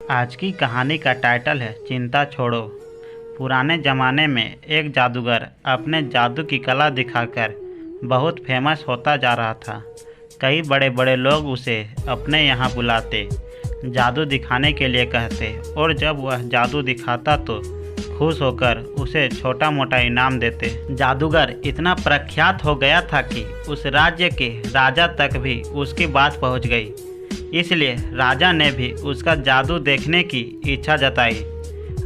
आज की कहानी का टाइटल है चिंता छोड़ो। पुराने ज़माने में एक जादूगर अपने जादू की कला दिखाकर बहुत फेमस होता जा रहा था। कई बड़े बड़े लोग उसे अपने यहाँ बुलाते, जादू दिखाने के लिए कहते और जब वह जादू दिखाता तो खुश होकर उसे छोटा मोटा इनाम देते। जादूगर इतना प्रख्यात हो गया था कि उस राज्य के राजा तक भी उसकी बात पहुँच गई। इसलिए राजा ने भी उसका जादू देखने की इच्छा जताई।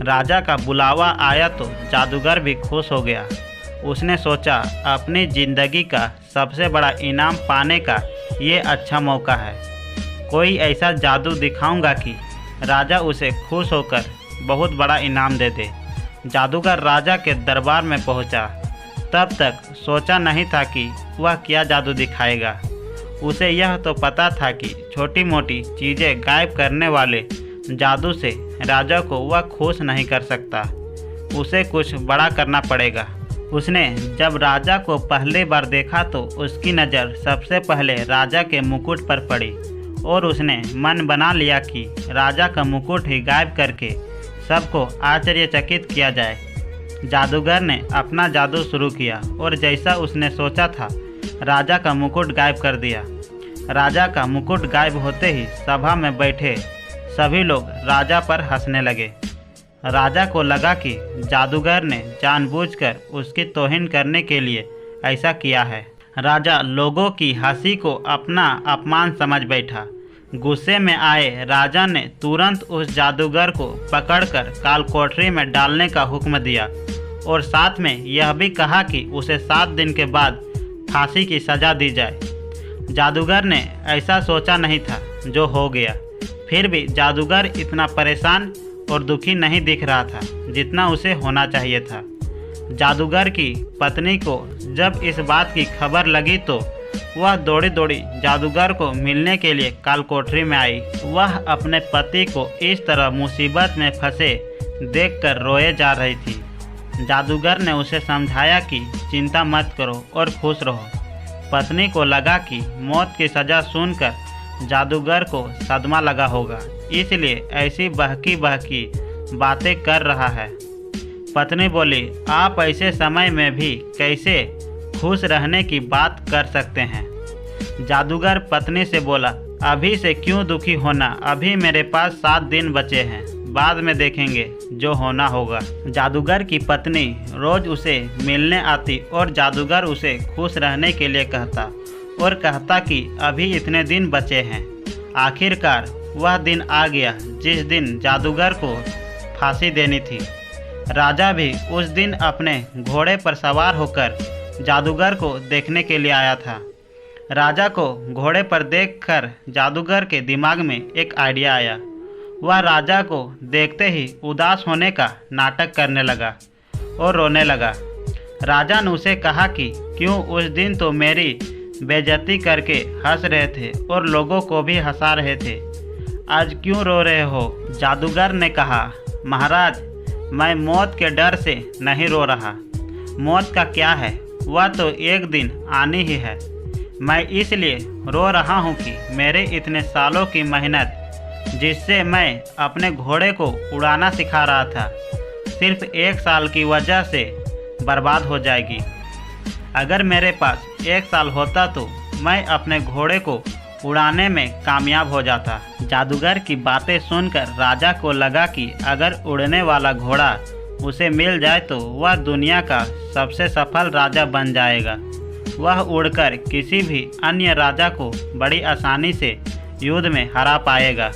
राजा का बुलावा आया तो जादूगर भी खुश हो गया। उसने सोचा अपनी ज़िंदगी का सबसे बड़ा इनाम पाने का ये अच्छा मौका है। कोई ऐसा जादू दिखाऊंगा कि राजा उसे खुश होकर बहुत बड़ा इनाम दे दे। जादूगर राजा के दरबार में पहुंचा। तब तक सोचा नहीं था कि वह क्या जादू दिखाएगा। उसे यह तो पता था कि छोटी मोटी चीज़ें गायब करने वाले जादू से राजा को वह खुश नहीं कर सकता। उसे कुछ बड़ा करना पड़ेगा। उसने जब राजा को पहली बार देखा तो उसकी नज़र सबसे पहले राजा के मुकुट पर पड़ी और उसने मन बना लिया कि राजा का मुकुट ही गायब करके सबको आश्चर्यचकित किया जाए। जादूगर ने अपना जादू शुरू किया और जैसा उसने सोचा था राजा का मुकुट गायब कर दिया। राजा का मुकुट गायब होते ही सभा में बैठे सभी लोग राजा पर हंसने लगे। राजा को लगा कि जादूगर ने जानबूझकर उसकी तौहीन करने के लिए ऐसा किया है। राजा लोगों की हंसी को अपना अपमान समझ बैठा। गुस्से में आए राजा ने तुरंत उस जादूगर को पकड़कर कालकोठरी में डालने का हुक्म दिया और साथ में यह भी कहा कि उसे 7 दिन के बाद फांसी की सज़ा दी जाए। जादूगर ने ऐसा सोचा नहीं था जो हो गया। फिर भी जादूगर इतना परेशान और दुखी नहीं दिख रहा था जितना उसे होना चाहिए था। जादूगर की पत्नी को जब इस बात की खबर लगी तो वह दौड़ी दौड़ी जादूगर को मिलने के लिए कालकोठरी में आई। वह अपने पति को इस तरह मुसीबत में फंसे देखकर रोए जा रही थी। जादूगर ने उसे समझाया कि चिंता मत करो और खुश रहो। पत्नी को लगा कि मौत की सज़ा सुनकर जादूगर को सदमा लगा होगा, इसलिए ऐसी बहकी बहकी बातें कर रहा है। पत्नी बोली, आप ऐसे समय में भी कैसे खुश रहने की बात कर सकते हैं? जादूगर पत्नी से बोला, अभी से क्यों दुखी होना, अभी मेरे पास 7 दिन बचे हैं, बाद में देखेंगे जो होना होगा। जादूगर की पत्नी रोज़ उसे मिलने आती और जादूगर उसे खुश रहने के लिए कहता और कहता कि अभी इतने दिन बचे हैं। आखिरकार वह दिन आ गया जिस दिन जादूगर को फांसी देनी थी। राजा भी उस दिन अपने घोड़े पर सवार होकर जादूगर को देखने के लिए आया था। राजा को घोड़े पर देखकर जादूगर के दिमाग में एक आइडिया आया। वह राजा को देखते ही उदास होने का नाटक करने लगा और रोने लगा। राजा ने उसे कहा कि क्यों उस दिन तो मेरी बेइज्जती करके हंस रहे थे और लोगों को भी हंसा रहे थे, आज क्यों रो रहे हो? जादूगर ने कहा, महाराज, मैं मौत के डर से नहीं रो रहा। मौत का क्या है, वह तो एक दिन आनी ही है। मैं इसलिए रो रहा हूँ कि मेरे इतने सालों की मेहनत जिससे मैं अपने घोड़े को उड़ाना सिखा रहा था सिर्फ 1 साल की वजह से बर्बाद हो जाएगी। अगर मेरे पास 1 साल होता तो मैं अपने घोड़े को उड़ाने में कामयाब हो जाता। जादूगर की बातें सुनकर राजा को लगा कि अगर उड़ने वाला घोड़ा उसे मिल जाए तो वह दुनिया का सबसे सफल राजा बन जाएगा। वह उड़कर किसी भी अन्य राजा को बड़ी आसानी से युद्ध में हरा पाएगा।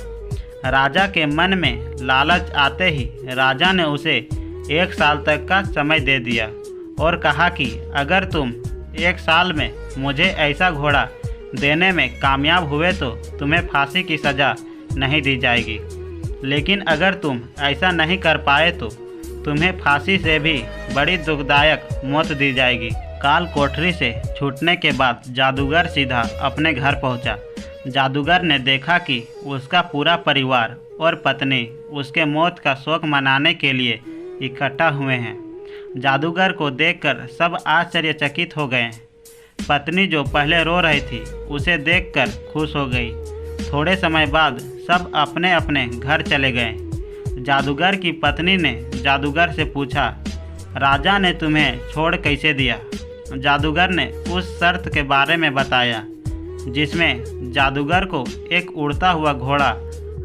राजा के मन में लालच आते ही राजा ने उसे 1 साल तक का समय दे दिया और कहा कि अगर तुम 1 साल में मुझे ऐसा घोड़ा देने में कामयाब हुए तो तुम्हें फांसी की सज़ा नहीं दी जाएगी, लेकिन अगर तुम ऐसा नहीं कर पाए तो तुम्हें फांसी से भी बड़ी दुखदायक मौत दी जाएगी। काल कोठरी से छूटने के बाद जादूगर सीधा अपने घर पहुंचा। जादूगर ने देखा कि उसका पूरा परिवार और पत्नी उसके मौत का शोक मनाने के लिए इकट्ठा हुए हैं। जादूगर को देखकर सब आश्चर्यचकित हो गए। पत्नी जो पहले रो रही थी उसे देखकर खुश हो गई। थोड़े समय बाद सब अपने अपने घर चले गए। जादूगर की पत्नी ने जादूगर से पूछा, राजा ने तुम्हें छोड़ कैसे दिया? जादूगर ने उस शर्त के बारे में बताया जिसमें जादूगर को एक उड़ता हुआ घोड़ा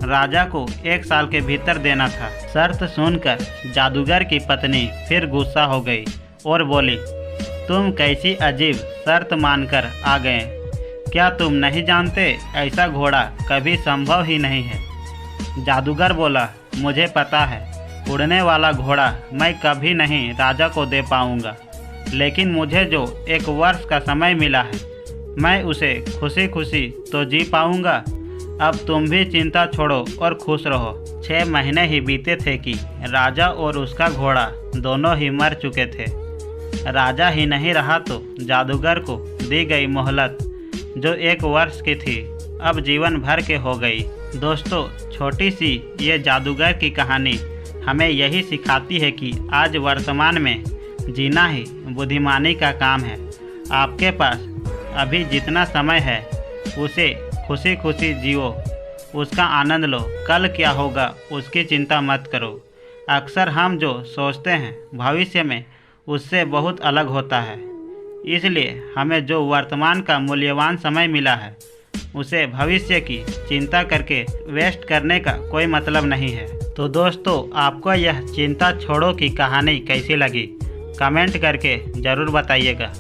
राजा को 1 साल के भीतर देना था। शर्त सुनकर जादूगर की पत्नी फिर गुस्सा हो गई और बोली, तुम कैसी अजीब शर्त मानकर आ गए? क्या तुम नहीं जानते ऐसा घोड़ा कभी संभव ही नहीं है? जादूगर बोला, मुझे पता है उड़ने वाला घोड़ा मैं कभी नहीं राजा को दे पाऊंगा, लेकिन मुझे जो 1 वर्ष का समय मिला है मैं उसे खुशी खुशी तो जी पाऊंगा। अब तुम भी चिंता छोड़ो और खुश रहो। 6 महीने ही बीते थे कि राजा और उसका घोड़ा दोनों ही मर चुके थे। राजा ही नहीं रहा तो जादूगर को दी गई मोहलत जो 1 वर्ष की थी अब जीवन भर के हो गई। दोस्तों, छोटी सी ये जादूगर की कहानी हमें यही सिखाती है कि आज वर्तमान में जीना ही बुद्धिमानी का काम है। आपके पास अभी जितना समय है उसे खुशी खुशी जियो, उसका आनंद लो। कल क्या होगा उसकी चिंता मत करो। अक्सर हम जो सोचते हैं भविष्य में उससे बहुत अलग होता है, इसलिए हमें जो वर्तमान का मूल्यवान समय मिला है उसे भविष्य की चिंता करके वेस्ट करने का कोई मतलब नहीं है। तो दोस्तों, आपको यह चिंता छोड़ो की कहानी कैसी लगी कमेंट करके ज़रूर बताइएगा।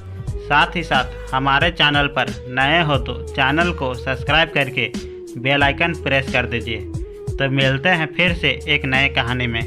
साथ ही साथ हमारे चैनल पर नए हो तो चैनल को सब्सक्राइब करके बेल आइकन प्रेस कर दीजिए। तो मिलते हैं फिर से एक नए कहानी में।